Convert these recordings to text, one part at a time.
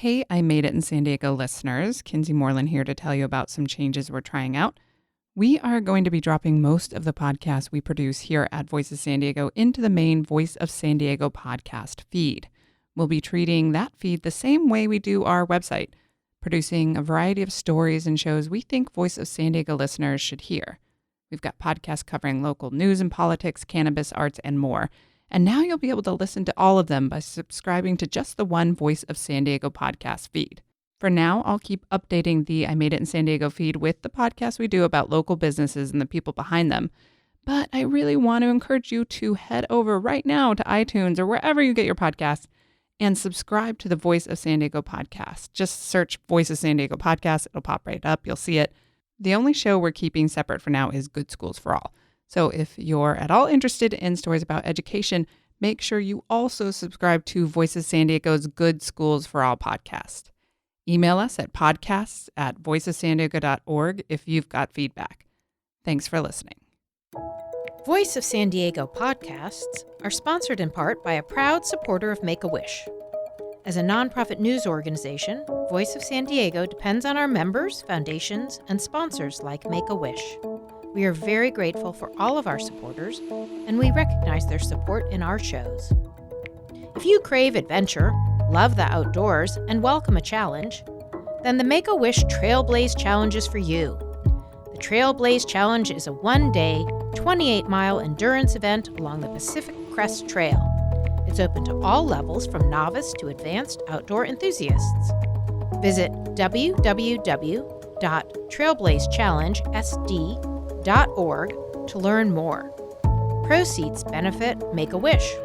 Hey, I Made It in San Diego listeners. Kinsey Moreland here to tell you about some changes we're trying out. We are going to be dropping most of the podcasts we produce here at Voice of San Diego into the main Voice of San Diego podcast feed. We'll be treating that feed the same way we do our website, producing a variety of stories and shows we think Voice of San Diego listeners should hear. We've got podcasts covering local news and politics, cannabis, arts, and more. And now you'll be able to listen to all of them by subscribing to just the one Voice of San Diego podcast feed. For now, I'll keep updating the I Made It in San Diego feed with the podcasts we do about local businesses and the people behind them. But I really want to encourage you to head over right now to iTunes or wherever you get your podcasts and subscribe to the Voice of San Diego podcast. Just search Voice of San Diego podcast. It'll pop right up. You'll see it. The only show we're keeping separate for now is Good Schools for All. So if you're at all interested in stories about education, make sure you also subscribe to Voice of San Diego's Good Schools for All podcast. Email us at podcasts@voiceofsandiego.org if you've got feedback. Thanks for listening. Voice of San Diego podcasts are sponsored in part by a proud supporter of Make-A-Wish. As a nonprofit news organization, Voice of San Diego depends on our members, foundations, and sponsors like Make-A-Wish. We are very grateful for all of our supporters, and we recognize their support in our shows. If you crave adventure, love the outdoors, and welcome a challenge, then the Make-A-Wish Trailblaze Challenge is for you. The Trailblaze Challenge is a one-day, 28-mile endurance event along the Pacific Crest Trail. It's open to all levels from novice to advanced outdoor enthusiasts. Visit www.trailblazechallengesd.org to learn more. Proceeds benefit Make-A-Wish.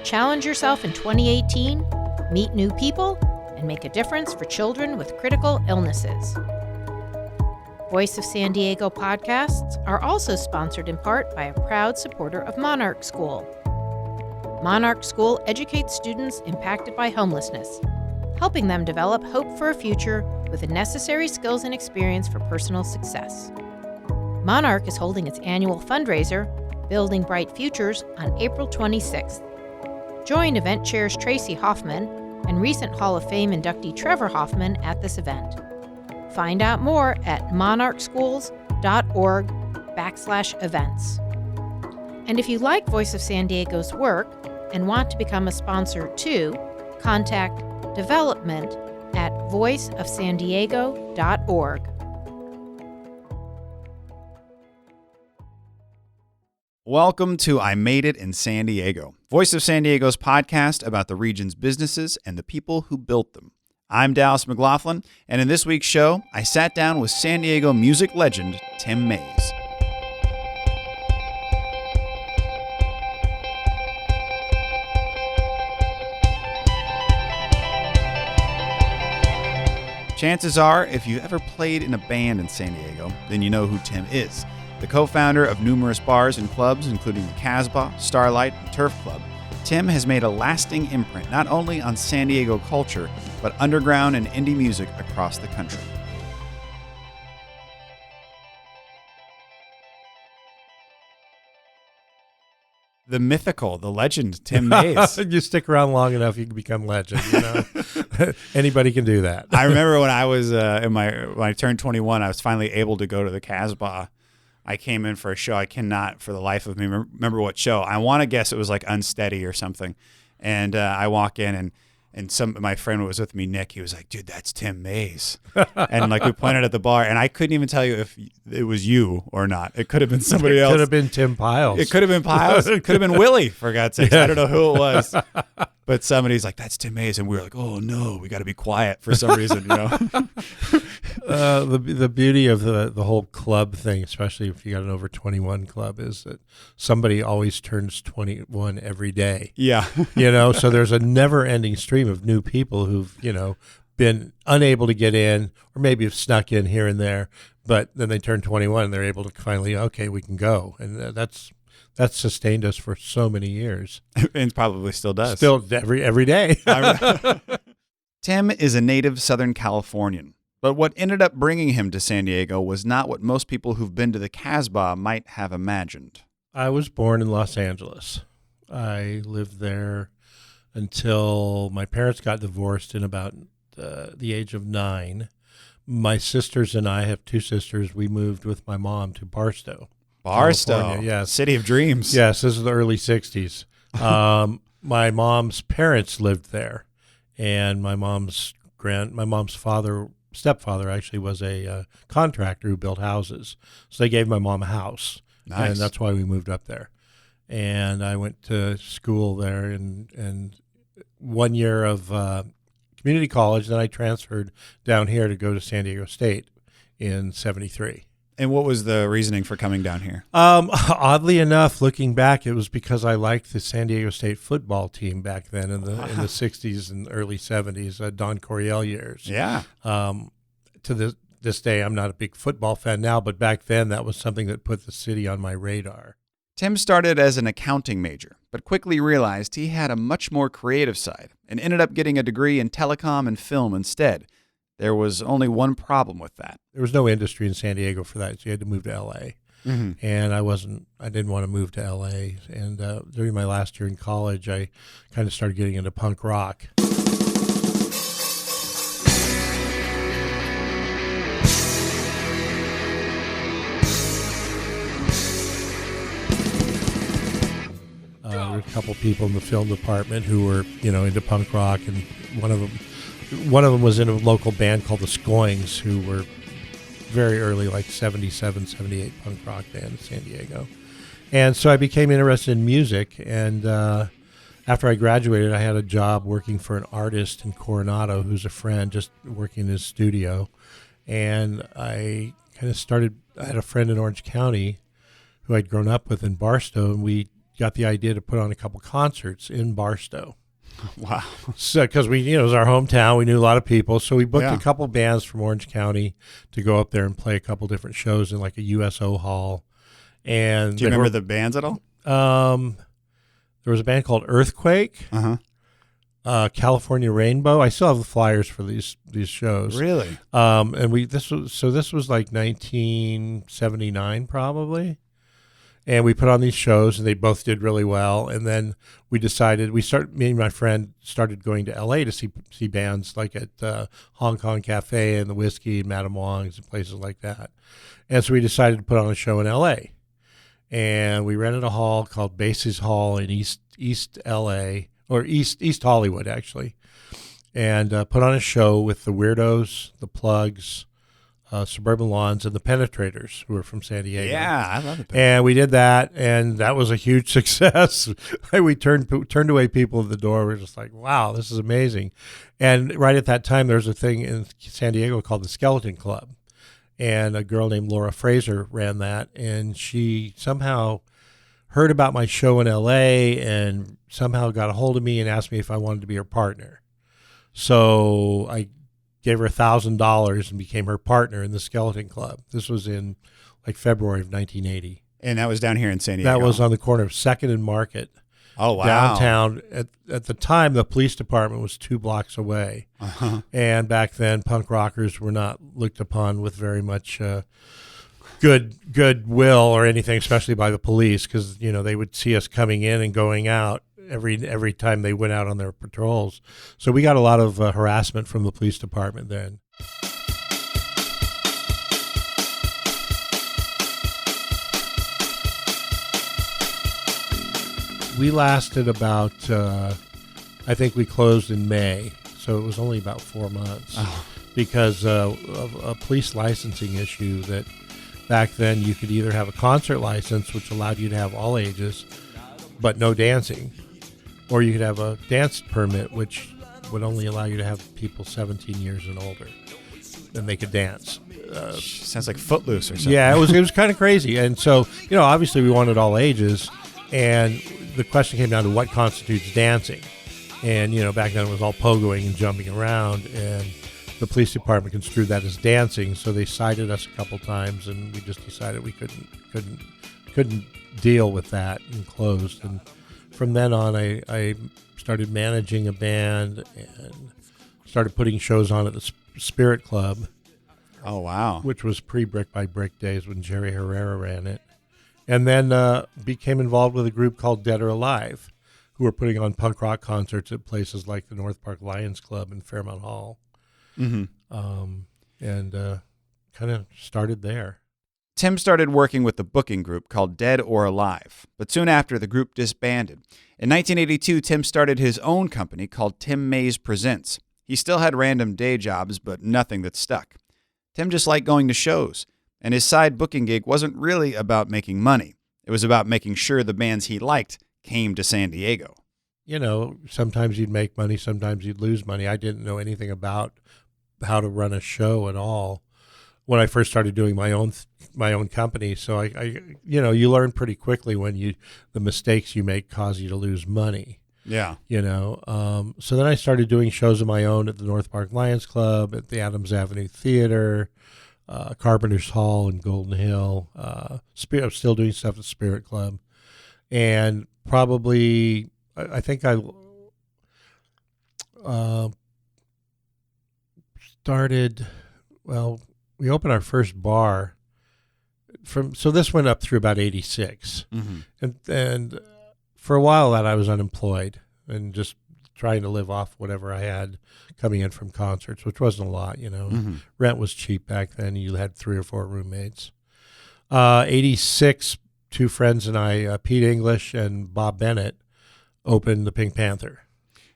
Challenge yourself in 2018, meet new people, and make a difference for children with critical illnesses. Voice of San Diego podcasts are also sponsored in part by a proud supporter of Monarch School. Monarch School educates students impacted by homelessness, helping them develop hope for a future with the necessary skills and experience for personal success. Monarch is holding its annual fundraiser, Building Bright Futures, on April 26th. Join event chairs Tracy Hoffman and recent Hall of Fame inductee Trevor Hoffman at this event. Find out more at monarchschools.org/events. And if you like Voice of San Diego's work and want to become a sponsor too, contact development@voiceofsandiego.org. Welcome to I Made It in San Diego, Voice of San Diego's podcast about the region's businesses and the people who built them. I'm Dallas McLaughlin, and in this week's show, I sat down with San Diego music legend Tim Mays. Chances are, if you ever played in a band in San Diego, then you know who Tim is. The co-founder of numerous bars and clubs, including the Casbah, Starlite, and Turf Club, Tim has made a lasting imprint not only on San Diego culture, but underground and indie music across the country. The mythical, the legend, Tim Mays. You stick around long enough, you can become legend. You know, anybody can do that. I remember when I was when I turned 21, I was finally able to go to the Casbah. I came in for a show. I cannot, for the life of me, remember what show. I want to guess it was like Unsteady or something. And I walk in, and my friend was with me, Nick. He was like, "Dude, that's Tim Mays." And like we pointed at the bar, and I couldn't even tell you if it was you or not. It could have been somebody else. It could have been Tim Piles. It could have been Piles. It could have been Willie, for God's sakes. Yeah. I don't know who it was. But somebody's like, "That's Tim Mays," and we were like, "Oh no, we got to be quiet for some reason," you know. The beauty of the whole club thing, especially if you got an over 21 club, is that somebody always turns 21 every day. Yeah, you know. So there's a never-ending stream of new people who've been unable to get in, or maybe have snuck in here and there, but then they turn 21 and they're able to finally, okay, we can go, and that's sustained us for so many years. And probably still does. Still every day. Tim is a native Southern Californian, but what ended up bringing him to San Diego was not what most people who've been to the Casbah might have imagined. I was born in Los Angeles. I lived there until my parents got divorced in about the age of 9. My sisters and I have 2 sisters. We moved with my mom to Barstow. California. Yes. City of dreams. Yes, this is the early 60s. My mom's parents lived there, and my mom's stepfather actually was a contractor who built houses. So they gave my mom a house, Nice. and that's why we moved up there. And I went to school there, and 1 year of community college. Then I transferred down here to go to San Diego State in '73. And what was the reasoning for coming down here? Oddly enough, looking back, it was because I liked the San Diego State football team back then in the 60s and early 70s, Don Coryell years. Yeah. To this day, I'm not a big football fan now, but back then that was something that put the city on my radar. Tim started as an accounting major, but quickly realized he had a much more creative side and ended up getting a degree in telecom and film instead. There was only one problem with that. There was no industry in San Diego for that, so you had to move to L.A. Mm-hmm. And I didn't want to move to L.A. And during my last year in college, I kind of started getting into punk rock. There were a couple people in the film department who were, into punk rock, and one of them was in a local band called the Scoings, who were very early, like 77, 78 punk rock band in San Diego. And so I became interested in music, and after I graduated, I had a job working for an artist in Coronado who's a friend, just working in his studio. And I kind of I had a friend in Orange County who I'd grown up with in Barstow, and we got the idea to put on a couple concerts in Barstow. Wow. So, because it was our hometown, we knew a lot of people, so we booked Yeah. a couple bands from Orange County to go up there and play a couple different shows in like a USO hall. And Do you remember the bands at all? there was a band called Earthquake, California Rainbow. I still have the flyers for these shows. Really? And this was like 1979 probably. And we put on these shows, and they both did really well. And then we decided, me and my friend started going to L.A. to see bands like at Hong Kong Cafe and the Whiskey and Madame Wong's and places like that. And so we decided to put on a show in L.A. And we rented a hall called Bases Hall in East L.A., or East Hollywood, actually. And put on a show with the Weirdos, the Plugs, Suburban Lawns, and the Penetrators, who were from San Diego. Yeah, I love it. And we did that, and that was a huge success. We turned away people at the door. We were just like, wow, this is amazing. And right at that time, there was a thing in San Diego called the Skeleton Club. And a girl named Laura Fraser ran that, and she somehow heard about my show in L.A. and somehow got a hold of me and asked me if I wanted to be her partner. So I gave her $1,000 and became her partner in the Skeleton Club. This was in like February of 1980. And that was down here in San Diego? That was on the corner of 2nd and Market. Oh, wow. Downtown. At the time, the police department was 2 blocks away. Uh-huh. And back then, punk rockers were not looked upon with very much goodwill or anything, especially by the police, because, they would see us coming in and going out every time they went out on their patrols. So we got a lot of harassment from the police department then. We lasted about, I think we closed in May, so it was only about 4 months because of a police licensing issue that back then you could either have a concert license, which allowed you to have all ages, but no dancing, or you could have a dance permit, which would only allow you to have people 17 years and older. Then they could dance. Sounds like Footloose or something. Yeah, it was kind of crazy. And so, obviously we wanted all ages, and the question came down to what constitutes dancing. And, back then it was all pogoing and jumping around, and the police department construed that as dancing, so they cited us a couple times, and we just decided we couldn't deal with that and closed. And from then on, I started managing a band and started putting shows on at the Spirit Club. Oh, wow. Which was pre-Brick by Brick days when Jerry Herrera ran it. And then became involved with a group called Dead or Alive, who were putting on punk rock concerts at places like the North Park Lions Club and Fairmount Hall. Mm-hmm. And kind of started there. Tim started working with the booking group called Dead or Alive, but soon after, the group disbanded. In 1982, Tim started his own company called Tim Mays Presents. He still had random day jobs, but nothing that stuck. Tim just liked going to shows, and his side booking gig wasn't really about making money. It was about making sure the bands he liked came to San Diego. You know, sometimes you'd make money, sometimes you'd lose money. I didn't know anything about how to run a show at all when I first started doing my own company. So I you learn pretty quickly when the mistakes you make cause you to lose money. Yeah. So then I started doing shows of my own at the North Park Lions Club, at the Adams Avenue Theater, Carpenter's Hall in Golden Hill. I'm still doing stuff at Spirit Club. And probably, I think I started, we opened our first bar so this went up through about 86. Mm-hmm. And for a while that I was unemployed and just trying to live off whatever I had coming in from concerts, which wasn't a lot, Mm-hmm. Rent was cheap back then. You had 3 or 4 roommates. 86, 2 friends and I, Pete English and Bob Bennett, opened the Pink Panther.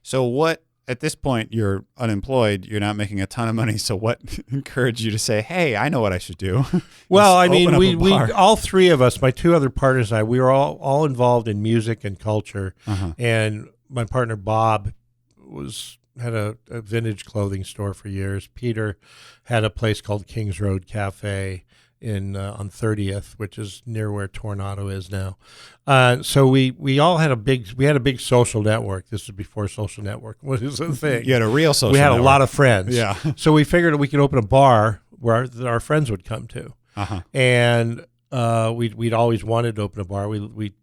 So at this point, you're unemployed, you're not making a ton of money, so what encouraged you to say, hey, I know what I should do? Well, I mean, we bar. all 3 of us, my 2 other partners and I, we were all involved in music and culture. Uh-huh. And my partner Bob had a vintage clothing store for years. Peter had a place called Kings Road Cafe on 30th, which is near where Tornado is now. So we all had a big social network. This was before social network was a thing. You had a real social We had network. a lot of friends. Yeah. So we figured we could open a bar where our friends would come to. Uh-huh. And we'd always wanted to open a bar. We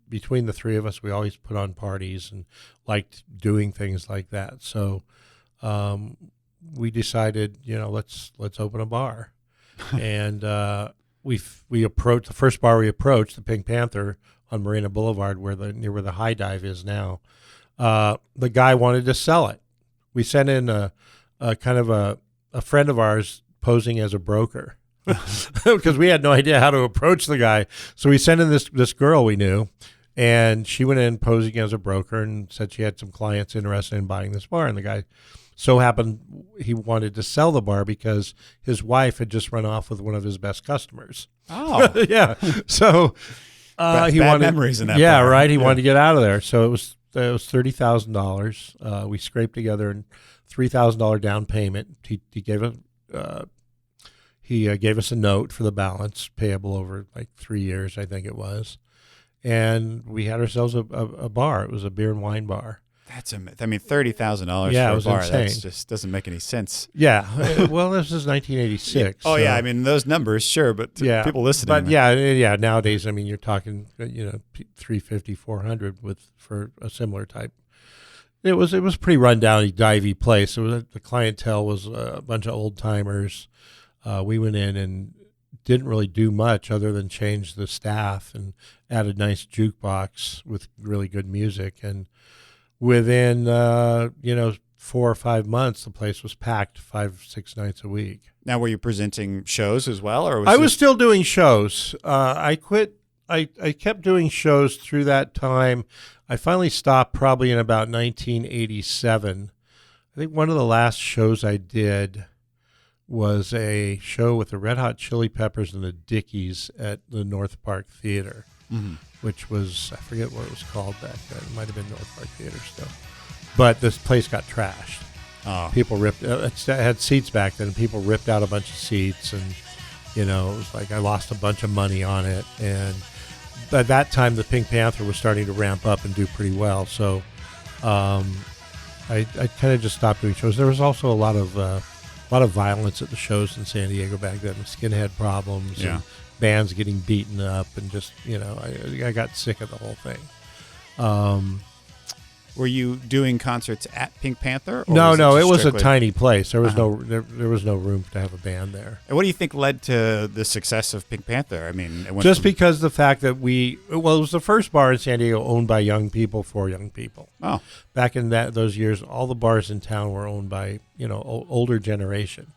between the 3 of us, we always put on parties and liked doing things like that. So we decided, let's open a bar. And we approached the first bar we approached, the Pink Panther on Marina Boulevard, near where the High Dive is now. The guy wanted to sell it. We sent in a friend of ours posing as a broker because we had no idea how to approach the guy. So we sent in this girl we knew, and she went in posing as a broker and said she had some clients interested in buying this bar. And the guy so happened he wanted to sell the bar because his wife had just run off with one of his best customers. Oh. Yeah. So he bad wanted memories in that Yeah, bar. right. He wanted to get out of there. So it was $30,000. We scraped together a $3,000 down payment. He gave us a note for the balance payable over like 3 years, I think it was. And we had ourselves a bar. It was a beer and wine bar. That's $30,000 for it a bar. insane. That just doesn't make any sense. Yeah. Well, this is 1986. Oh, so, yeah. I mean, those numbers, sure, but people listening. But yeah. Nowadays, I mean, you're talking, $350, $400 for a similar type. It was pretty run down, divey place. The clientele was a bunch of old timers. We went in and didn't really do much other than change the staff and add a nice jukebox with really good music. And within 4 or 5 months, the place was packed 5-6 nights a week. Now, were you presenting shows as well, or I was still doing shows. I quit. I kept doing shows through that time. I finally stopped probably in about 1987. I think one of the last shows I did was a show with the Red Hot Chili Peppers and the Dickies at the North Park Theater, which was, I forget what it was called back then. It might have been North Park Theater still. But this place got trashed. Oh. People ripped, it had seats back then, and people ripped out a bunch of seats, and, it was like I lost a bunch of money on it. And by that time, the Pink Panther was starting to ramp up and do pretty well. So I kind of just stopped doing shows. There was also a lot of violence at the shows in San Diego back then, skinhead problems and bands getting beaten up, and just, I got sick of the whole thing. Were you doing concerts at Pink Panther? Or No, it was a strictly... tiny place. There was there was no room to have a band there. And what do you think led to the success of Pink Panther? I mean, it went just because the fact that it was the first bar in San Diego owned by young people for young people. Oh, back in those years, all the bars in town were owned by older generation,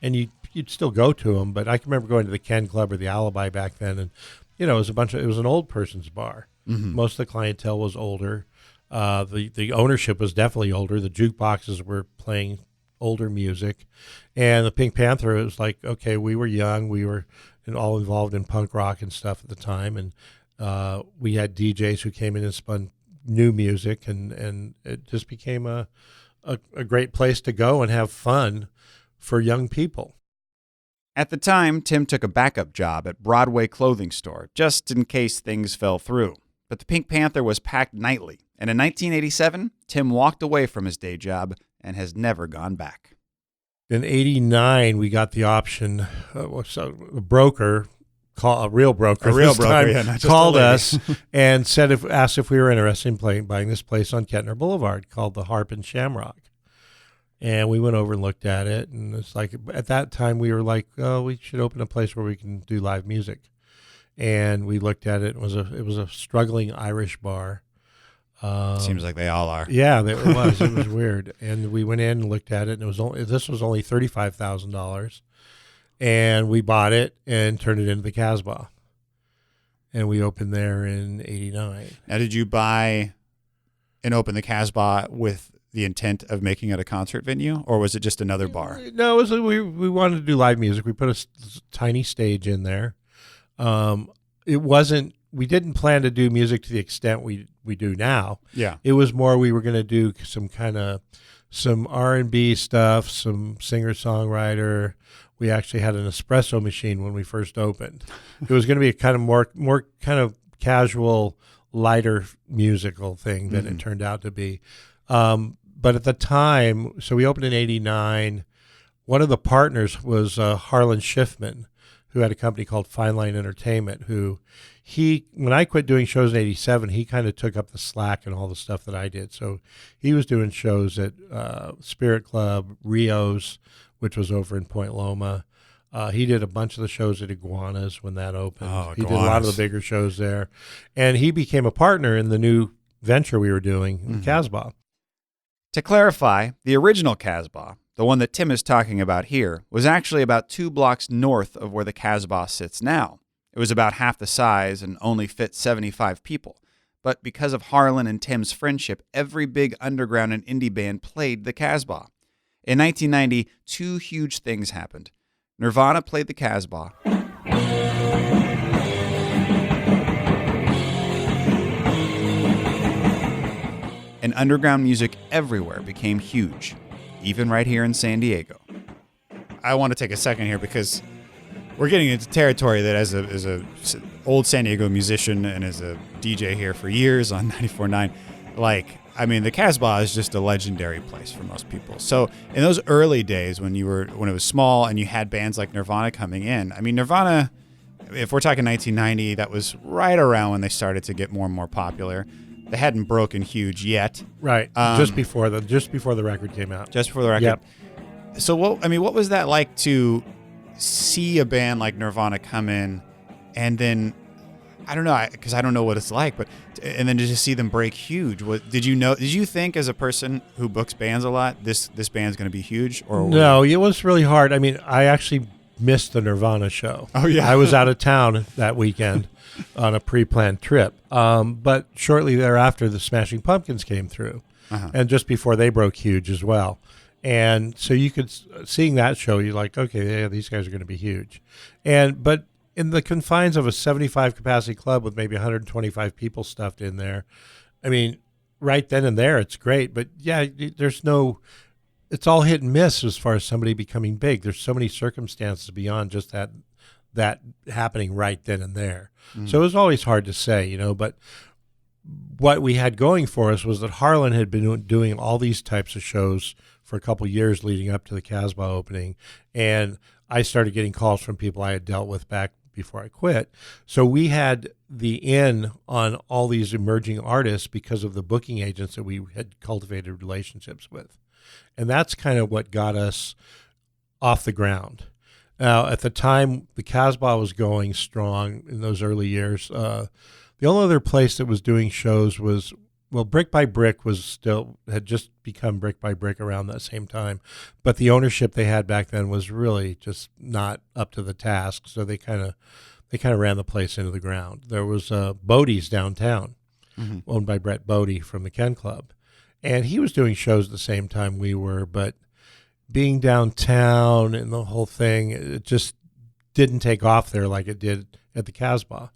and you'd still go to them. But I can remember going to the Ken Club or the Alibi back then, and it was it was an old person's bar. Mm-hmm. Most of the clientele was older. The ownership was definitely older. The jukeboxes were playing older music, and the Pink Panther, it was like, okay, we were young, we were all involved in punk rock and stuff at the time, and we had DJs who came in and spun new music, and it just became a great place to go and have fun for young people. At the time, Tim took a backup job at Broadway clothing store, just in case things fell through. But the Pink Panther was packed nightly, and in 1987, Tim walked away from his day job and has never gone back. In '89, we got the option. A broker, a real broker, called us and asked if we were interested in buying this place on Kettner Boulevard called the Harp and Shamrock. And we went over and looked at it, and it's like at that time we were like, oh, we should open a place where we can do live music. And we looked at it. It was a struggling Irish bar. Seems like they all are. Yeah, it was. It was weird. And we went in and looked at it, and this was only $35,000. And we bought it and turned it into the Casbah. And we opened there in '89. Now, did you buy and open the Casbah with the intent of making it a concert venue, or was it just another bar? No, it was we wanted to do live music. We put a tiny stage in there. It wasn't. We didn't plan to do music to the extent we do now. Yeah. It was more we were going to do some R&B stuff, some singer-songwriter. We actually had an espresso machine when we first opened. It was going to be a kind of more kind of casual, lighter musical thing than it turned out to be. But at the time, so we opened in '89. One of the partners was Harlan Schiffman, who had a company called Fine Line Entertainment, when I quit doing shows in '87, he kind of took up the slack and all the stuff that I did. So he was doing shows at Spirit Club, Rio's, which was over in Point Loma. He did a bunch of the shows at Iguanas when that opened. Oh, he did a lot of the bigger shows there. And he became a partner in the new venture we were doing, Casbah. To clarify, the original Casbah, the one that Tim is talking about here, was actually about 2 blocks north of where the Casbah sits now. It was about half the size and only fit 75 people. But because of Harlan and Tim's friendship, every big underground and indie band played the Casbah. In 1990, 2 huge things happened. Nirvana played the Casbah, and underground music everywhere became huge, even right here in San Diego. I want to take a second here because we're getting into territory that as a old San Diego musician and as a DJ here for years on 94.9, the Casbah is just a legendary place for most people. So in those early days when it was small and you had bands like Nirvana coming in, Nirvana, if we're talking 1990, that was right around when they started to get more and more popular. They hadn't broken huge yet. Right. Just before the record came out. Just before the record. Yep. So what was that like to see a band like Nirvana come in and then, I don't know, because I don't know what it's like, and then to just see them break huge? Did you think as a person who books bands a lot, this band's going to be huge? Or no, it was really hard. I actually missed the Nirvana show. Oh, yeah. I was out of town that weekend on a pre-planned trip. But shortly thereafter, the Smashing Pumpkins came through, and just before they broke huge as well. And so you could, seeing that show, you're like, okay, yeah, these guys are going to be huge. But in the confines of a 75 capacity club with maybe 125 people stuffed in there, right then and there, it's great. But yeah, it's all hit and miss as far as somebody becoming big. There's so many circumstances beyond just that happening right then and there. So it was always hard to say, but what we had going for us was that Harlan had been doing all these types of shows for a couple of years leading up to the Casbah opening. And I started getting calls from people I had dealt with back before I quit. So we had the in on all these emerging artists because of the booking agents that we had cultivated relationships with. And that's kind of what got us off the ground. Now, at the time, the Casbah was going strong in those early years. The only other place that was doing shows was, well, Brick by Brick had just become Brick by Brick around that same time. But the ownership they had back then was really just not up to the task. So they kind of ran the place into the ground. There was Bodie's downtown, owned by Brett Bodie from the Ken Club. And he was doing shows at the same time we were, but being downtown and the whole thing, it just didn't take off there like it did at the Casbah.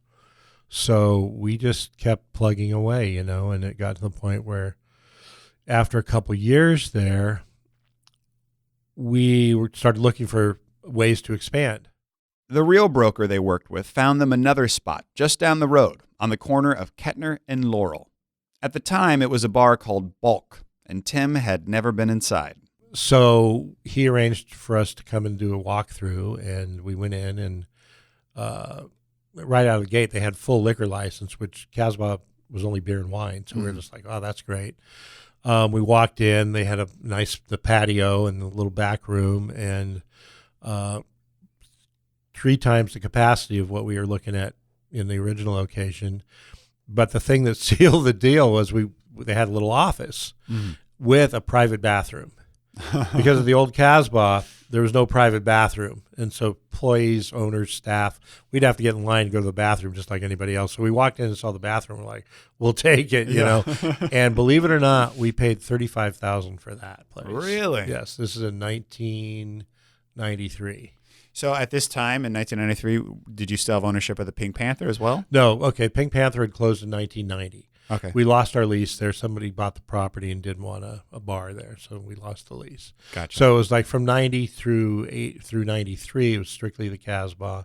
So we just kept plugging away, and it got to the point where after a couple of years there, we started looking for ways to expand. The real broker they worked with found them another spot just down the road on the corner of Kettner and Laurel. At the time, it was a bar called Bulk, and Tim had never been inside. So he arranged for us to come and do a walkthrough, and we went in, and right out of the gate, they had full liquor license, which Casbah was only beer and wine. So we were just like, oh, that's great. We walked in. They had the patio and the little back room, and 3 times the capacity of what we were looking at in the original location. But the thing that sealed the deal was they had a little office with a private bathroom. Because of the old Casbah, there was no private bathroom. And so employees, owners, staff, we'd have to get in line and go to the bathroom just like anybody else. So we walked in and saw the bathroom. We're like, we'll take it, you know. And believe it or not, we paid $35,000 for that place. Really? Yes. This is in 1993. So at this time in 1993, did you still have ownership of the Pink Panther as well? No. Okay. Pink Panther had closed in 1990. Okay. We lost our lease there. Somebody bought the property and didn't want a bar there, so we lost the lease. Gotcha. So it was like from 90 through 93, it was strictly the Casbah.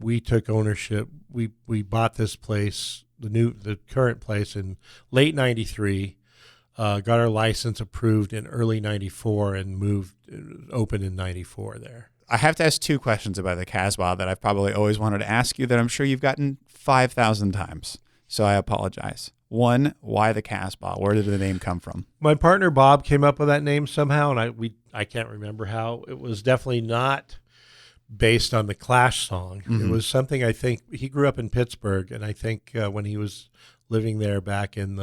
We took ownership. We bought this place, the current place, in late 93, got our license approved in early 94 and opened in 94 there. I have to ask 2 questions about the Casbah that I've probably always wanted to ask you that I'm sure you've gotten 5,000 times. So I apologize. 1, why the Casbah? Where did the name come from? My partner Bob came up with that name somehow, and I can't remember how. It was definitely not based on the Clash song. It was something, I think, he grew up in Pittsburgh, and I think when he was living there back in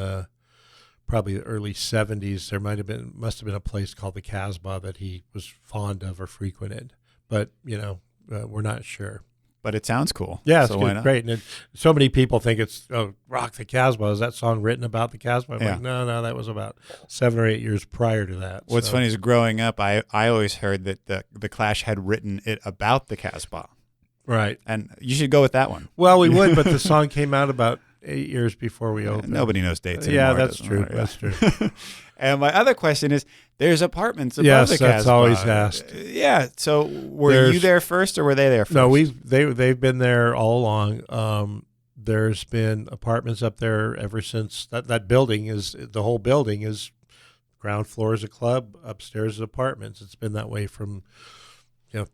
probably the early 70s, there must have been a place called the Casbah that he was fond of or frequented. But, we're not sure. But it sounds cool. Yeah, so it's great. And so many people think it's, Rock the Casbah. Is that song written about the Casbah? I'm like, no, that was about 7 or 8 years prior to that. What's funny is growing up, I always heard that the Clash had written it about the Casbah. Right. And you should go with that one. Well, we would, but the song came out about 8 years before we opened. Nobody knows dates anymore. Yeah, that's true. That's true. And my other question is, there's apartments above the Casbah. Yes, that's always asked. Yeah. So were you there first, or were they there first? No, they've been there all along. There's been apartments up there ever since that building is, the whole building is, ground floor is a club, upstairs is apartments. It's been that way from,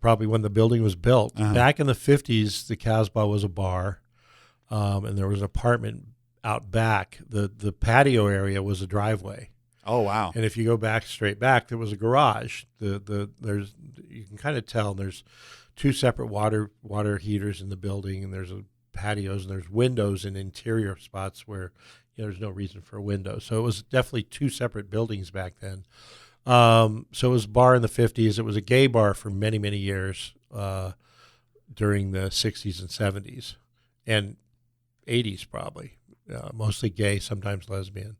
probably when the building was built. Back in the 50s, the Casbah was a bar, and there was an apartment out back. The patio area was a driveway. Oh, wow. And if you go straight back, there was a garage. You can kind of tell there's 2 separate water heaters in the building, and there's patios, and there's windows in interior spots where there's no reason for a window. So it was definitely 2 separate buildings back then. So it was a bar in the 50s. It was a gay bar for many, many years during the 60s and 70s and 80s probably. Mostly gay, sometimes lesbian.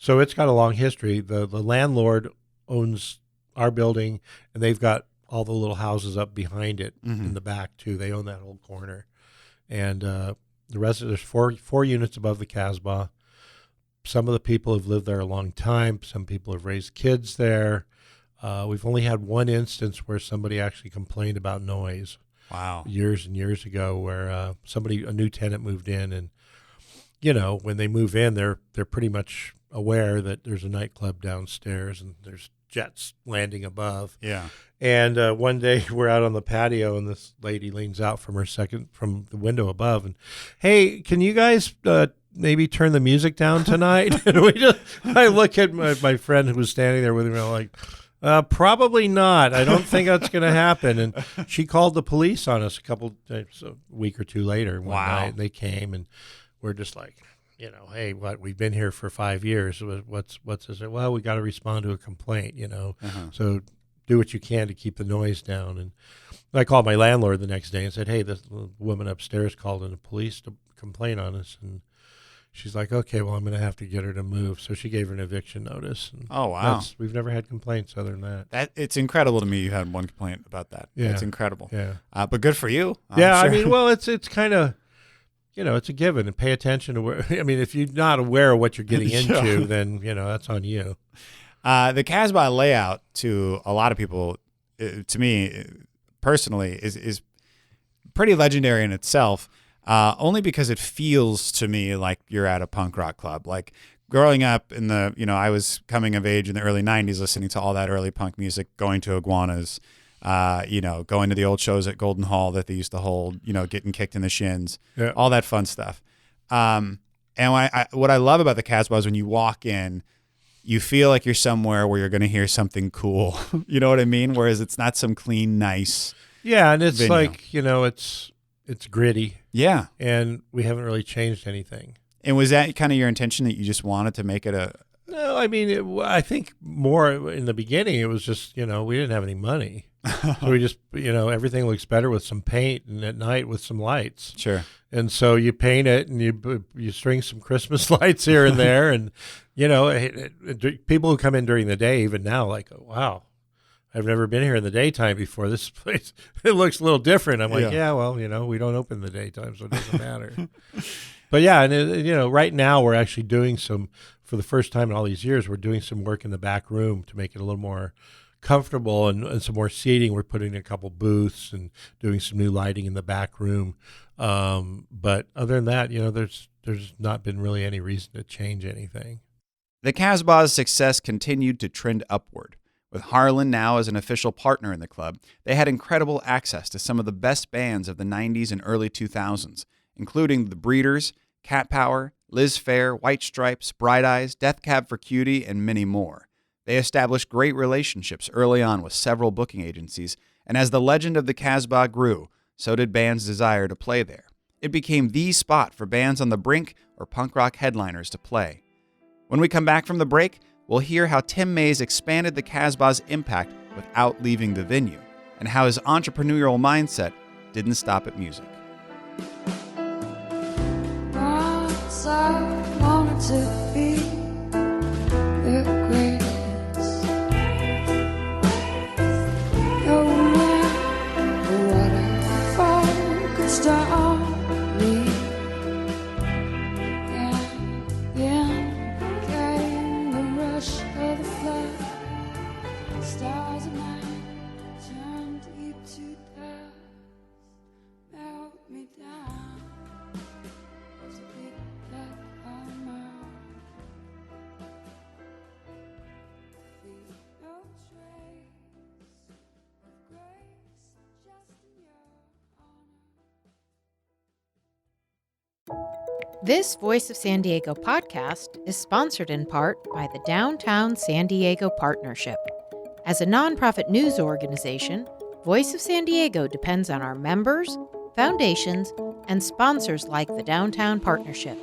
So it's got a long history. The landlord owns our building, and they've got all the little houses up behind it in the back too. They own that whole corner, and the rest of there's four units above the Casbah. Some of the people have lived there a long time. Some people have raised kids there. We've only had one instance where somebody actually complained about noise. Wow. Years and years ago, where a new tenant moved in, and when they move in, they're pretty much aware that there's a nightclub downstairs and there's jets landing above. Yeah. And one day we're out on the patio, and this lady leans out from the window above, and, hey, can you guys maybe turn the music down tonight? And I look at my friend who was standing there with me, and I'm like, probably not. I don't think that's going to happen. And she called the police on us a week or two later. One night, they came, and we're just like, hey, we've been here for 5 years. What's this? Well, we got to respond to a complaint, So do what you can to keep the noise down. And I called my landlord the next day and said, hey, this woman upstairs called in the police to complain on us. And she's like, okay, well, I'm going to have to get her to move. So she gave her an eviction notice. And oh, wow. We've never had complaints other than that. It's incredible to me you had one complaint about that. Yeah. It's incredible. Yeah. But good for you. Yeah, sure. I mean, well, it's kind of, it's a given. And pay attention to if you're not aware of what you're getting into, then, that's on you. The Casbah layout, to a lot of people, to me personally, is pretty legendary in itself, only because it feels to me like you're at a punk rock club. Like growing up in the, I was coming of age in the early 90s, listening to all that early punk music, going to Iguanas, going to the old shows at Golden Hall that they used to hold, getting kicked in the shins, all that fun stuff. And what I love about the Casbah is when you walk in, you feel like you're somewhere where you're going to hear something cool. You know what I mean? Whereas it's not some clean, nice. Yeah, and it's venue. like, it's gritty. Yeah. And we haven't really changed anything. And was that kind of your intention, that you just wanted to make it a... No, I mean, I think more in the beginning, it was just, we didn't have any money. So we just, everything looks better with some paint, and at night with some lights. Sure. And so you paint it, and you string some Christmas lights here and there. And, people who come in during the day, even now, like, oh, wow, I've never been here in the daytime before. This place, it looks a little different. I'm like, yeah, well, we don't open in the daytime, so it doesn't matter. But yeah, and right now we're actually doing for the first time in all these years, we're doing some work in the back room to make it a little more comfortable and some more seating. We're putting in a couple booths and doing some new lighting in the back room. But other than that, there's not been really any reason to change anything. The Casbah's success continued to trend upward. With Harlan now as an official partner in the club, they had incredible access to some of the best bands of the 90s and early 2000s, including The Breeders, Cat Power, Liz Phair, White Stripes, Bright Eyes, Death Cab for Cutie, and many more. They established great relationships early on with several booking agencies, and as the legend of the Casbah grew, so did bands' desire to play there. It became the spot for bands on the brink or punk rock headliners to play. When we come back from the break, we'll hear how Tim Mays expanded the Casbah's impact without leaving the venue, and how his entrepreneurial mindset didn't stop at music. Once I wanted to be the greatest. No matter what I focused on me. And then came the rush of the flood. Stars at night turned deep to dust. Melt me down. There's a big black armor. Leave no trace of grace, just in your honor. This Voice of San Diego podcast is sponsored in part by the Downtown San Diego Partnership. As a nonprofit news organization, Voice of San Diego depends on our members, foundations, and sponsors like the Downtown Partnership.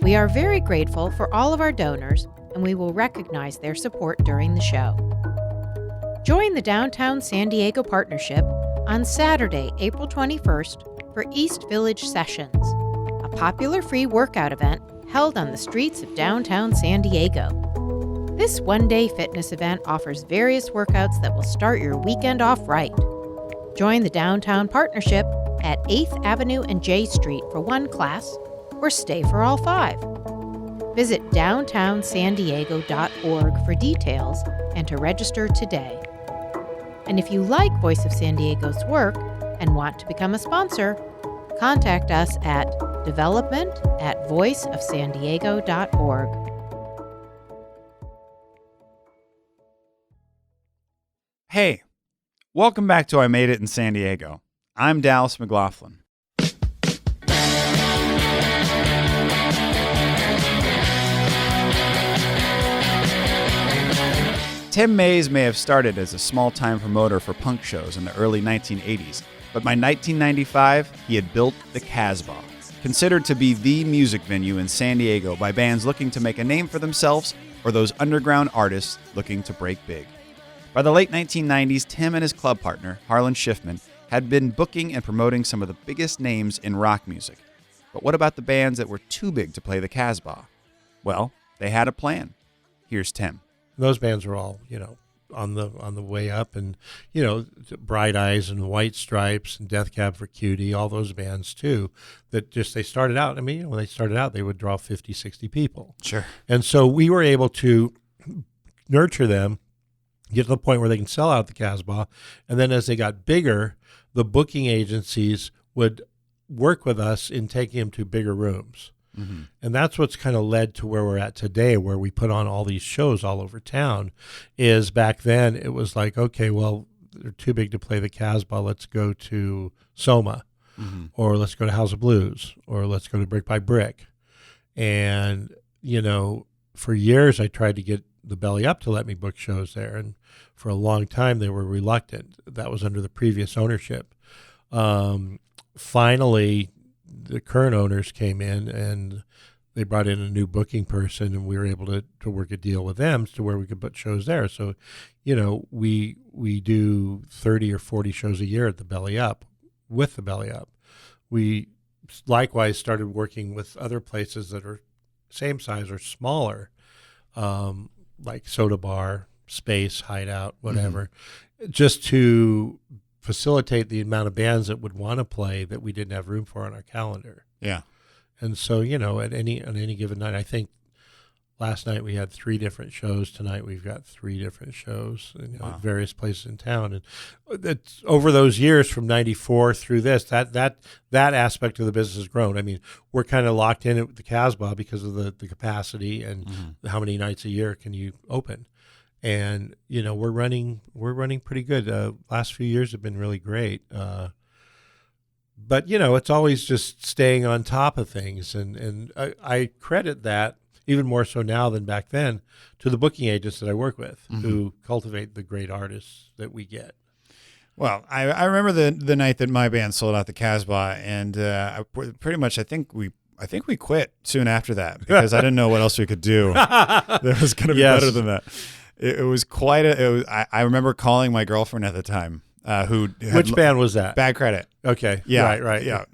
We are very grateful for all of our donors, and we will recognize their support during the show. Join the Downtown San Diego Partnership on Saturday, April 21st for East Village Sessions, a popular free workout event held on the streets of downtown San Diego. This one-day fitness event offers various workouts that will start your weekend off right. Join the Downtown Partnership at 8th Avenue and J Street for one class, or stay for all 5. Visit downtownsandiego.org for details and to register today. And if you like Voice of San Diego's work and want to become a sponsor, contact us at development@voiceofsandiego.org. Hey, welcome back to I Made It in San Diego. I'm Dallas McLaughlin. Tim Mays may have started as a small-time promoter for punk shows in the early 1980s, but by 1995, he had built the Casbah, considered to be the music venue in San Diego by bands looking to make a name for themselves or those underground artists looking to break big. By the late 1990s, Tim and his club partner, Harlan Schiffman, had been booking and promoting some of the biggest names in rock music. But what about the bands that were too big to play the Casbah? Well, they had a plan. Here's Tim. Those bands were all, on the way up, and Bright Eyes and White Stripes and Death Cab for Cutie, all those bands too, that just they started out. I mean, when they started out, they would draw 50, 60 people. Sure. And so we were able to nurture them, get to the point where they can sell out the Casbah, and then as they got bigger, the booking agencies would work with us in taking them to bigger rooms. Mm-hmm. And that's what's kind of led to where we're at today, where we put on all these shows all over town. Is back then it was like, okay, well, they're too big to play the Casbah. Let's go to Soma, or let's go to House of Blues, or let's go to Brick by Brick. And, for years I tried to get the Belly Up to let me book shows there. And for a long time they were reluctant. That was under the previous ownership. Finally, the current owners came in and they brought in a new booking person, and we were able to work a deal with them to where we could put shows there. So, we do 30 or 40 shows a year at the Belly Up with the Belly Up. We likewise started working with other places that are same size or smaller, like Soda Bar, Space, Hideout, whatever, just to facilitate the amount of bands that would want to play that we didn't have room for on our calendar. Yeah. And so, on any given night, I think last night we had 3 different shows. Tonight we've got 3 different shows in Wow. various places in town. And it's over those years from 94 through this, that aspect of the business has grown. I mean, we're kind of locked in at the Casbah because of the capacity and how many nights a year can you open. And, we're running pretty good. Last few years have been really great. But, it's always just staying on top of things. And I credit that, even more so now than back then, to the booking agents that I work with who cultivate the great artists that we get. Well, I remember the night that my band sold out the Casbah, and I think we quit soon after that because I didn't know what else we could do that was going to be better than that. It was quite I remember calling my girlfriend at the time, Which band was that? Bad Credit. Okay. Yeah. Right. Yeah.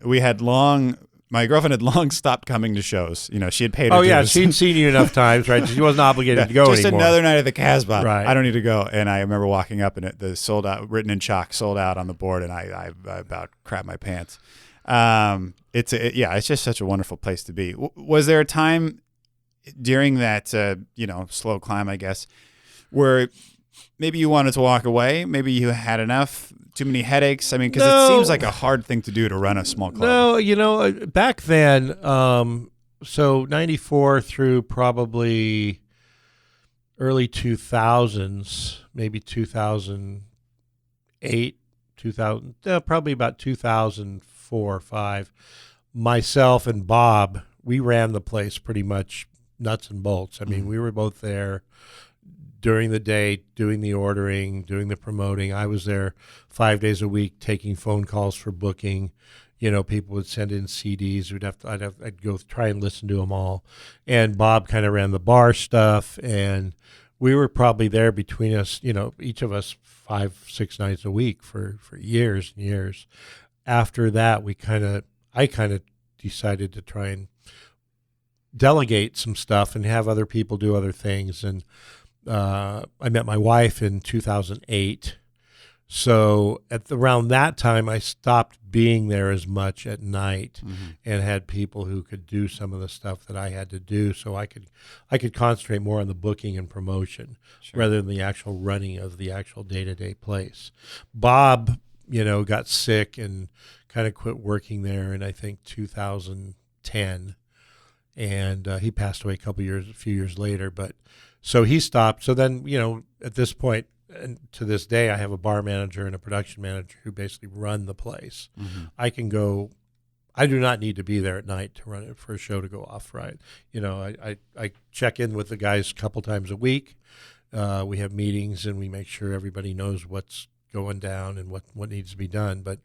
My girlfriend had long stopped coming to shows. She had paid her Oh, yeah. dues. She'd seen you enough times, right? She wasn't obligated to go just anymore. another night at the Casbah. Right. I don't need to go. And I remember walking up and the sold out, written in chalk, sold out on the board, and I about crapped my pants. It's just such a wonderful place to be. Was there a time during that slow climb, I guess, where maybe you wanted to walk away? Maybe you had enough, too many headaches? I mean, because it seems like a hard thing to do to run a small club. No, back then, so 94 through probably early 2000s, maybe 2008, probably about 2004 or 5, myself and Bob, we ran the place pretty much nuts and bolts. I mean, we were both there during the day, doing the ordering, doing the promoting. I was there 5 days a week taking phone calls for booking. People would send in CDs. I'd go try and listen to them all. And Bob kind of ran the bar stuff, and we were probably there between us, each of us 5-6 nights a week for years and years. After that, I kind of decided to try and delegate some stuff and have other people do other things. And I met my wife in 2008. So around that time, I stopped being there as much at night and had people who could do some of the stuff that I had to do, so I could concentrate more on the booking and promotion rather than the actual running of the actual day-to-day place. Bob, got sick and kind of quit working there in, I think, 2010, and he passed away a few years later. But so he stopped. So then, at this point, and to this day, I have a bar manager and a production manager who basically run the place. I can go. I do not need to be there at night to run it for a show to go off right. You know, I check in with the guys a couple times a week. We have meetings and we make sure everybody knows what's going down and what needs to be done. But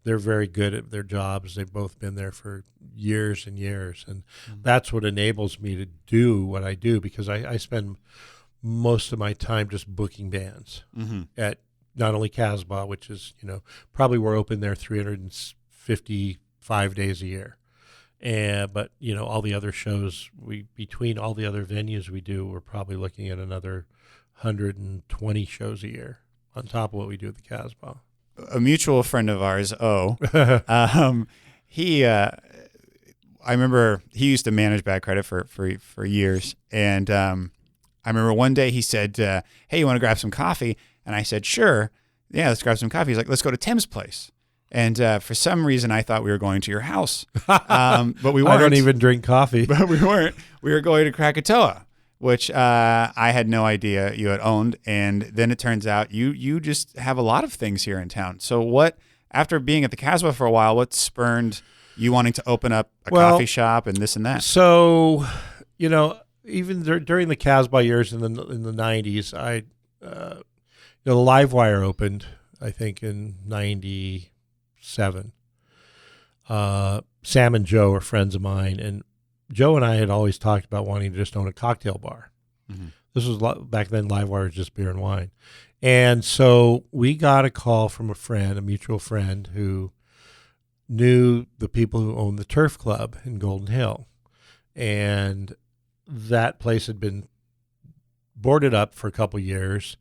they're very good at their jobs. They've both been there for years and years. And that's what enables me to do what I do, because I spend most of my time just booking bands at not only Casbah, which is, you know, probably we're open there 355 days a year. But, you know, all the other shows, between all the other venues we do, we're probably looking at another 120 shows a year on top of what we do at the Casbah. A mutual friend of ours, he, I remember he used to manage Bad Credit for years. And I remember one day he said, hey, you want to grab some coffee? And I said, sure. Yeah, let's grab some coffee. He's like, let's go to Tim's place. And for some reason, I thought we were going to your house, but we weren't. I don't even drink coffee. But we weren't. We were going to Krakatoa, which I had no idea you had owned. And then it turns out you just have a lot of things here in town. So what, after being at the Casbah for a while, what spurred you wanting to open up a coffee shop and this and that? So, you know, even during the Casbah years in the 90s, the Livewire opened, I think, in 97. Sam and Joe are friends of mine, and Joe and I had always talked about wanting to just own a cocktail bar. This was back then. Livewire was just beer and wine, and so we got a call from a mutual friend who knew the people who owned the Turf Club in Golden Hill, and that place had been boarded up for a couple years,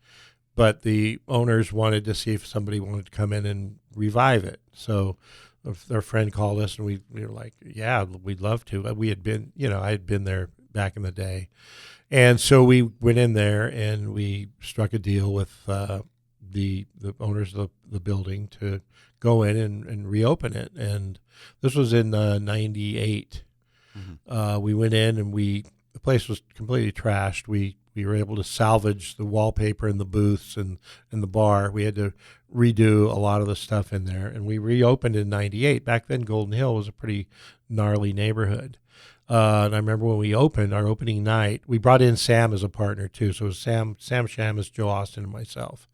but the owners wanted to see if somebody wanted to come in and revive it. So their friend called us, and we were like, yeah, we'd love to. We had been, I had been there back in the day. And so we went in there and we struck a deal with the owners of the building to go in and reopen it. And this was in 98. We went in and the place was completely trashed. We were able to salvage the wallpaper in the booths and the bar. We had to redo a lot of the stuff in there, and we reopened in 98. Back then, Golden Hill was a pretty gnarly neighborhood. And I remember when we opened, our opening night, we brought in Sam as a partner too. So it was Sam Shamus, Joe Austin, and myself.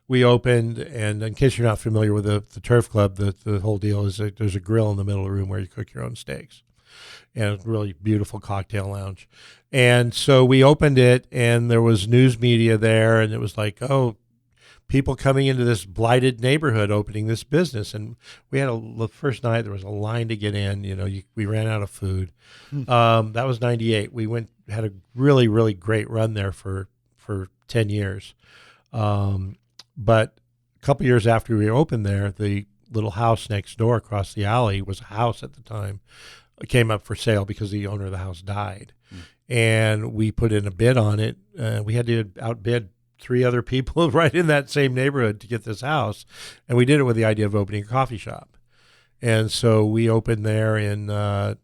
We opened, and in case you're not familiar with the Turf Club, the whole deal is that there's a grill in the middle of the room where you cook your own steaks. And a really beautiful cocktail lounge. And so we opened it, and there was news media there, and it was like, oh, people coming into this blighted neighborhood opening this business. And we had the first night, there was a line to get in. We ran out of food. That was 98. We had a really, really great run there for 10 years. But a couple years after we opened there, the little house next door across the alley was a house at the time. It came up for sale because the owner of the house died. And we put in a bid on it. We had to outbid 3 other people right in that same neighborhood to get this house. And we did it with the idea of opening a coffee shop. And so we opened there in, I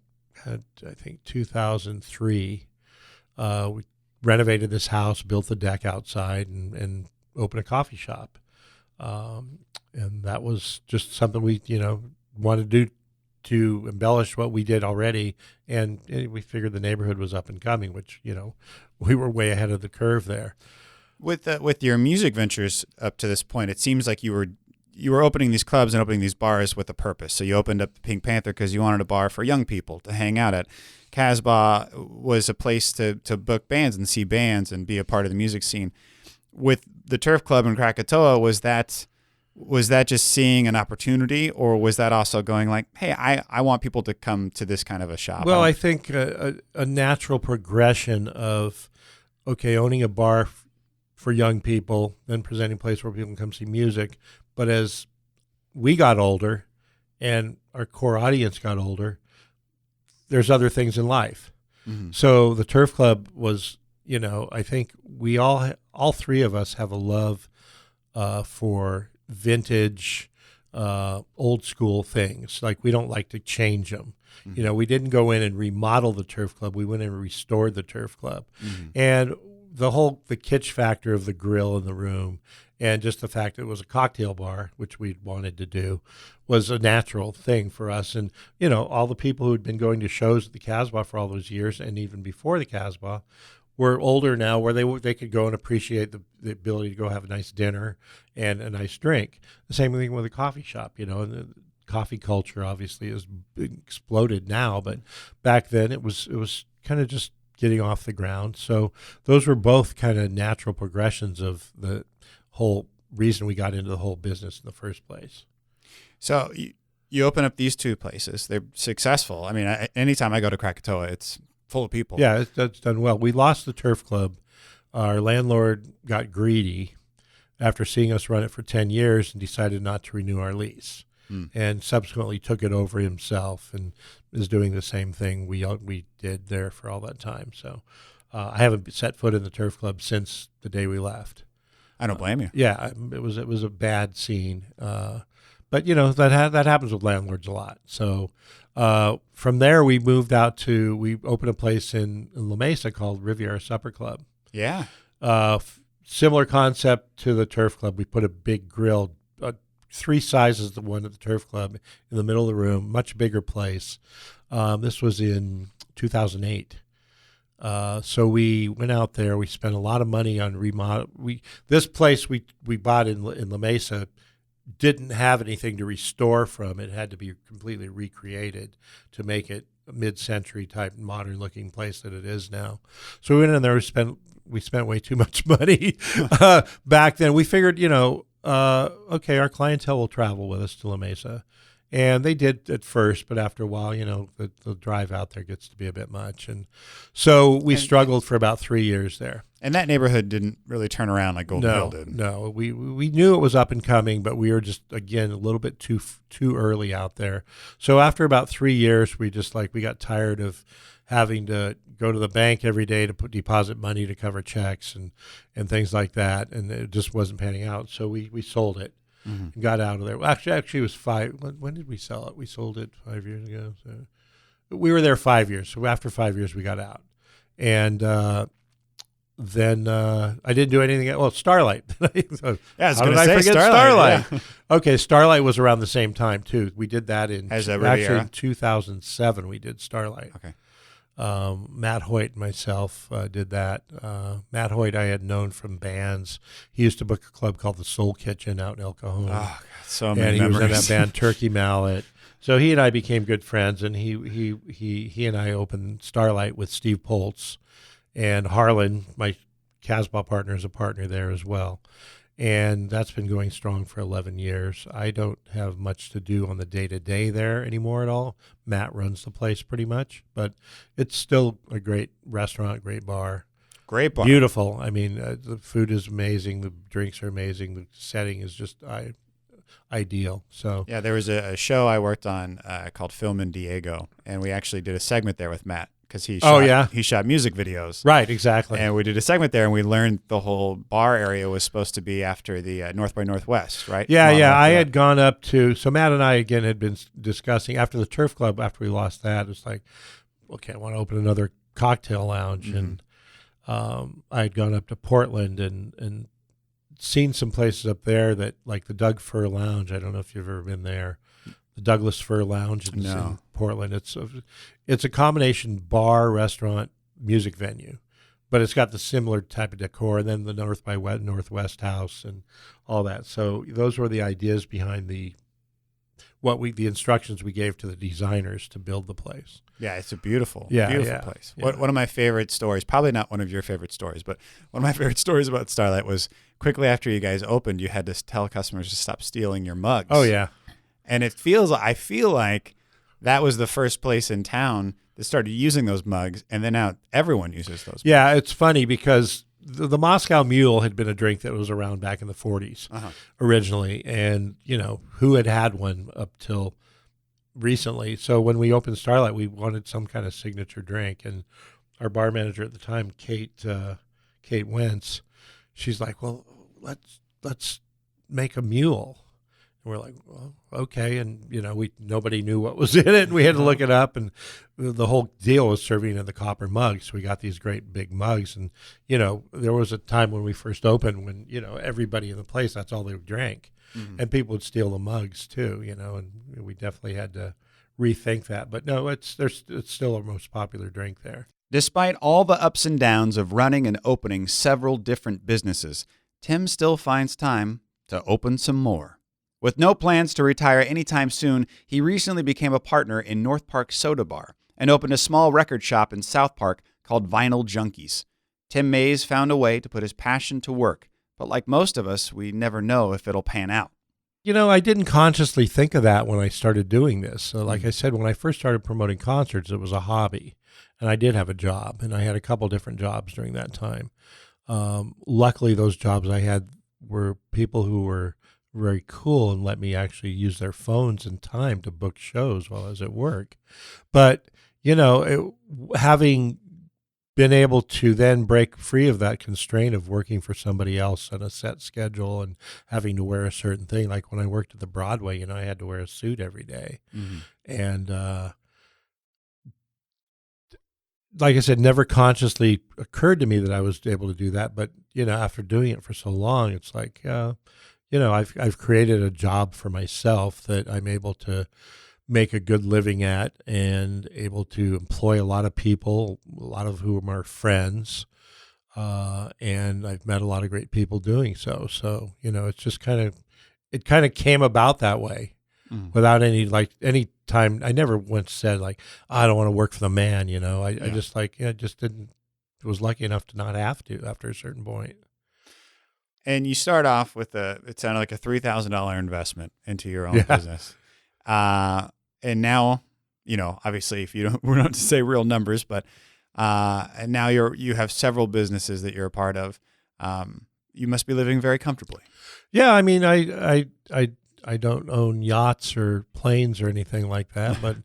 think, 2003. We renovated this house, built the deck outside, and opened a coffee shop. And that was just something we, wanted to do to embellish what we did already. And we figured the neighborhood was up and coming, which, we were way ahead of the curve there. With your music ventures up to this point, it seems like you were opening these clubs and opening these bars with a purpose. So you opened up Pink Panther because you wanted a bar for young people to hang out at. Casbah was a place to book bands and see bands and be a part of the music scene. With the Turf Club in Krakatoa, was that just seeing an opportunity, or was that also going like, hey, I want people to come to this kind of a shop? Well, I think a natural progression of, okay, owning a bar for young people, then presenting a place where people can come see music. But as we got older and our core audience got older, there's other things in life. So the Turf Club was, I think we all 3 of us have a love for vintage, old school things. Like, we don't like to change them. We didn't go in and remodel the Turf Club. We went in and restored the Turf Club. And the kitsch factor of the grill in the room And just the fact it was a cocktail bar, which we wanted to do, was a natural thing for us. And, all the people who had been going to shows at the Casbah for all those years, and even before the Casbah, were older now, where they could go and appreciate the ability to go have a nice dinner and a nice drink. The same thing with a coffee shop, and the coffee culture obviously has exploded now, but back then it was kind of just getting off the ground. So those were both kind of natural progressions of the whole reason we got into the whole business in the first place. So you open up these two places. They're successful. I mean, anytime I go to Krakatoa, it's full of people. Yeah, it's done well. We lost the turf club. Our landlord got greedy after seeing us run it for 10 years and decided not to renew our lease, and subsequently took it over himself and is doing the same thing we did there for all that time. So I haven't set foot in the turf club since the day we left. I don't blame you. Yeah, it was a bad scene, but that happens with landlords a lot. So from there, we moved out we opened a place in La Mesa called Riviera Supper Club. Yeah. Similar concept to the turf club. We put a big grill, 3 sizes the one at the turf club, in the middle of the room, much bigger place. This was in 2008. So we went out there. We spent a lot of money on remodel. This place we bought in La Mesa didn't have anything to restore from. It had to be completely recreated to make it a mid-century type modern looking place that it is now. So we went in there. We spent way too much money back then. We figured, okay, our clientele will travel with us to La Mesa. And they did at first, but after a while, the drive out there gets to be a bit much. And so we struggled for about 3 years there. And that neighborhood didn't really turn around like Golden Hill did. No, we knew it was up and coming, but we were just, again, a little bit too early out there. So after about 3 years, we got tired of having to go to the bank every day to deposit money to cover checks and things like that. And it just wasn't panning out. So we sold it. Mm-hmm. Got out of there. Well, actually, it was 5. When did we sell it? We sold it 5 years ago. So we were there 5 years. So after 5 years, we got out, and then I didn't do anything. Well, Starlite. Yeah, I was How going did to I say forget Starlite. Starlite? Okay, Starlite was around the same time too. We did that in in 2007. We did Starlite. Okay. Matt Hoyt and myself did that. Matt Hoyt I had known from bands. He used to book a club called the Soul Kitchen out in El Cajon. Oh, God, so many and he memories. was in that band Turkey Mallet. So he and I became good friends, and he and I opened Starlite with Steve Poltz, and Harlan, my Casbah partner, is a partner there as well. And that's been going strong for 11 years. I don't have much to do on the day-to-day there anymore at all. Matt runs the place pretty much, but it's still a great restaurant, great bar. Great bar. Beautiful. I mean, the food is amazing. The drinks are amazing. The setting is just ideal. So yeah, there was a show I worked on called Film in Diego, and we actually did a segment there with Matt. Because he shot music videos. Right, exactly. And we did a segment there, and we learned the whole bar area was supposed to be after the North by Northwest, right? Yeah. I had gone up to, so Matt and I, again, had been discussing, after the Turf Club, after we lost that, it was like, okay, I want to open another cocktail lounge. Mm-hmm. And I had gone up to Portland and seen some places up there that, like the Doug Fir Lounge, I don't know if you've ever been there. The Douglas Fir Lounge in Portland. It's a combination bar, restaurant, music venue, but it's got the similar type of decor. And then the North by Northwest house and all that. So those were the ideas behind the instructions we gave to the designers to build the place. Yeah, it's a beautiful place. Yeah. One of my favorite stories, probably not one of your favorite stories, but one of my favorite stories about Starlight was quickly after you guys opened, you had to tell customers to stop stealing your mugs. Oh yeah. And I feel like that was the first place in town that started using those mugs, and then now everyone uses those mugs. Yeah, it's funny because the Moscow Mule had been a drink that was around back in the 40s originally, and who had one up till recently. So when we opened Starlight, we wanted some kind of signature drink, and our bar manager at the time, Kate Wentz, she's like, "Well, let's make a mule." And we're like, well, okay. And, nobody knew what was in it. And we had to look it up. And the whole deal was serving in the copper mugs. So we got these great big mugs. And, there was a time when we first opened when, everybody in the place, that's all they drank. Mm-hmm. And people would steal the mugs too, and we definitely had to rethink that. But no, it's still our most popular drink there. Despite all the ups and downs of running and opening several different businesses, Tim still finds time to open some more. With no plans to retire anytime soon, he recently became a partner in North Park Soda Bar and opened a small record shop in South Park called Vinyl Junkies. Tim Mays found a way to put his passion to work, but like most of us, we never know if it'll pan out. I didn't consciously think of that when I started doing this. So like I said, when I first started promoting concerts, it was a hobby. And I did have a job, and I had a couple different jobs during that time. Luckily, those jobs I had were people who were very cool and let me actually use their phones and time to book shows while I was at work. But, having been able to then break free of that constraint of working for somebody else on a set schedule and having to wear a certain thing, like when I worked at the Broadway, I had to wear a suit every day. Mm-hmm. And, like I said, never consciously occurred to me that I was able to do that. But, after doing it for so long, it's like, I've created a job for myself that I'm able to make a good living at and able to employ a lot of people, a lot of whom are friends. And I've met a lot of great people doing so. So, it's just it kind of came about that way. Without any time, I never once said I don't want to work for the man, I just just didn't, was lucky enough to not have to after a certain point. And you start off with it sounded like a $3,000 investment into your own business. And now, obviously we don't have to say real numbers, but, and now you have several businesses that you're a part of. You must be living very comfortably. Yeah. I mean, I don't own yachts or planes or anything like that, but,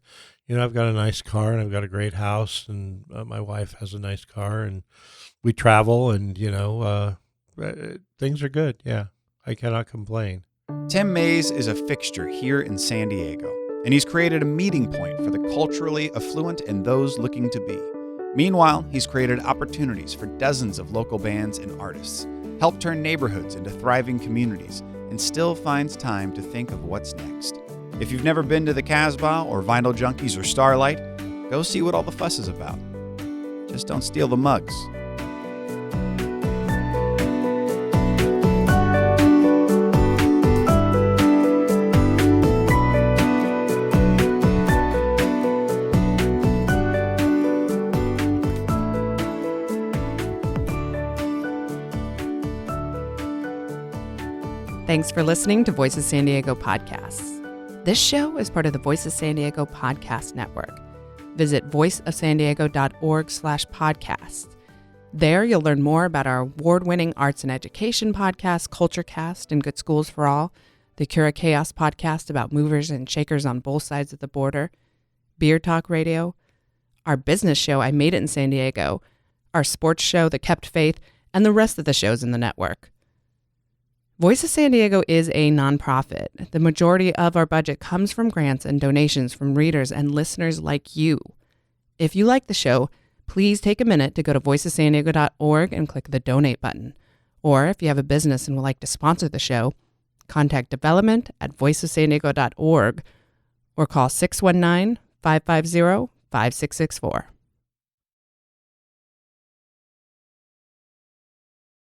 I've got a nice car and I've got a great house, and my wife has a nice car, and we travel, and, things are good. Yeah. I cannot complain. Tim Mays is a fixture here in San Diego, and he's created a meeting point for the culturally affluent and those looking to be. Meanwhile, he's created opportunities for dozens of local bands and artists, helped turn neighborhoods into thriving communities, and still finds time to think of what's next. If you've never been to the Casbah or Vinyl Junkies or Starlite, go see what all the fuss is about. Just don't steal the mugs. Thanks for listening to Voices San Diego podcasts. This show is part of the Voices San Diego podcast network. Visit voiceofsandiego.org/podcast. There you'll learn more about our award-winning arts and education podcast, CultureCast and Good Schools for All, the Cura Chaos podcast about movers and shakers on both sides of the border, Beer Talk Radio, our business show, I Made It in San Diego, our sports show, The Kept Faith, and the rest of the shows in the network. Voices San Diego is a nonprofit. The majority of our budget comes from grants and donations from readers and listeners like you. If you like the show, please take a minute to go to voicessandiego.org and click the donate button. Or if you have a business and would like to sponsor the show, contact development@voicessandiego.org or call 619-550-5664.